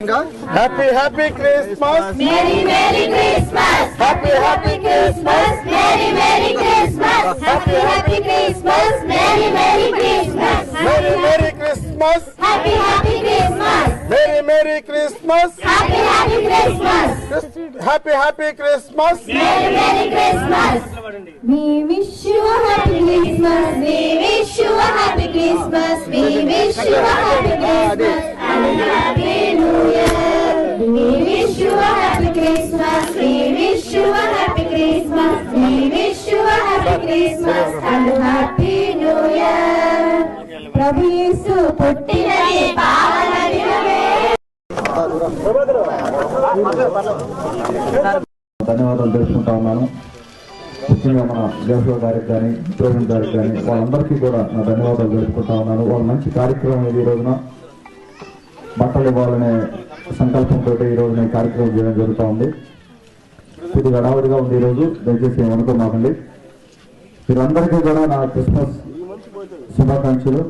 Happy Christmas, merry Christmas, happy Christmas, merry Christmas, happy Christmas, merry Christmas, merry Christmas, happy Christmas, merry Christmas, happy Christmas, happy Christmas, merry Christmas. We wish you a happy Christmas, we wish you a happy Christmas, we wish you a happy Christmas and a happy New Year. We wish you a happy Christmas, we wish you a happy Christmas, we wish you a happy Christmas and a happy New Year. ప్రభు యేసు పుట్టినది పావన దినమే. ధన్యవాదాలు తెలుసుకుంటా ఉన్నాను. ముఖ్యంగా మన Joshua గారికి కానీ ప్రెసిడెంట్ గారికి కానీ వాళ్ళందరికీ కూడా నా ధన్యవాదాలు తెలుసుకుంటా ఉన్నాను. వాళ్ళ మంచి కార్యక్రమం ఇది. ఈ రోజున బట్టలు ఇవ్వాలనే సంకల్పంతో ఈ రోజున ఈ కార్యక్రమం చేయడం జరుగుతూ ఉంది. కొద్దిగా హడావుడిగా ఉంది ఈరోజు, దయచేసి ఏమనుకోమాకండి. మీరందరికీ కూడా నా క్రిస్మస్ శుభాకాంక్షలు.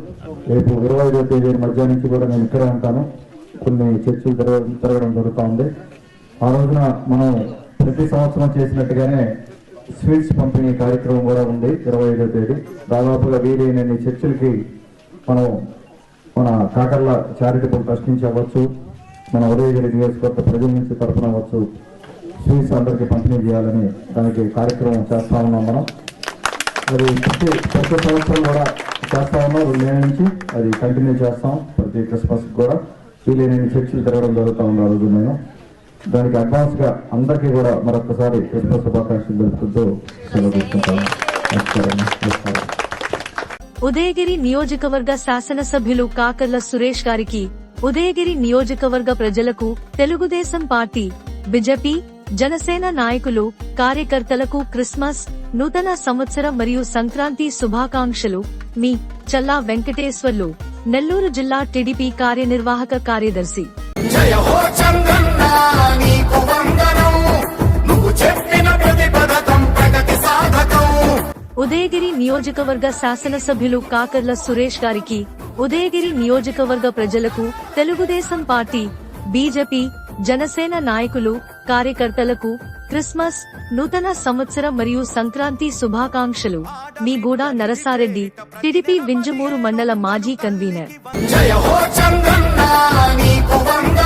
రేపు 25వ తేదీ మధ్యాహ్నం నుంచి కూడా నేను ఇక్కడే ఉంటాను. కొన్ని చర్చలు జరగడం జరుగుతూ ఉంది. ఆ రోజున మనం ప్రతి సంవత్సరం చేసినట్టుగానే స్వీట్స్ పంపిణీ కార్యక్రమం కూడా ఉంది 25వ తేదీ. దాదాపుగా వీలైనన్ని చర్చలకి మనం మన కాకర్ల చారిటబుల్ ట్రస్ట్ నుంచి అవ్వచ్చు, మన ఉదయగిరి నియోజకవర్గ ప్రజల నుంచి తరఫున అవ్వచ్చు, స్వీట్స్ అందరికీ పంపిణీ చేయాలని దానికి కార్యక్రమం చేస్తా ఉన్నాం. మనం అది ప్రతి సంవత్సరం కూడా చేస్తా ఉన్నాం. 2 నెలల నుంచి అది కంటిన్యూ చేస్తాం. ప్రతి క్రిస్మస్ కూడా వీలైనన్ని చర్చలు తిరగడం జరుగుతూ ఉంది. ఆ రోజు నేను దానికి అడ్వాన్స్ గా అందరికీ కూడా మరొకసారి క్రిస్మస్ శుభాకాంక్షలు తెలుపుతూ సెలవు తీసుకుంటాను. నమస్కారం. ఉదయగిరి నియోజకవర్గ శాసనసభ్యులు కాకర్ల సురేష్ గారికి, ఉదయగిరి నియోజకవర్గ ప్రజలకు, తెలుగుదేశం పార్టీ, బీజేపీ, జనసేన నాయకులు, కార్యకర్తలకు క్రిస్మస్, నూతన సంవత్సరం మరియు సంక్రాంతి శుభాకాంక్షలు. మీ చల్లా వెంకటేశ్వర్లు, నెల్లూరు జిల్లా టీడీపీ కార్యనిర్వాహక కార్యదర్శి. జయ హో చంద్రన్న నీకు వందనం, నువ్వు చెప్పిన ప్రతి పథకం ప్రగతి సాధకం. ఉదయగిరి నియోజకవర్గ శాసనసభ్యులు కాకర్ల సురేష్ గారికి, ఉదయగిరి నియోజకవర్గ ప్రజలకు, తెలుగుదేశం పార్టీ, బీజేపీ, జనసేన నాయకులు, కార్యకర్తలకు క్రిస్మస్, నూతన సంవత్సరం మరియు సంక్రాంతి శుభాకాంక్షలు. మీ గూడా నరసారెడ్డి, టీడీపీ వింజమూరు మండల మాజీ కన్వీనర్. జయ హో చంద్రన్న నీకు వందనం.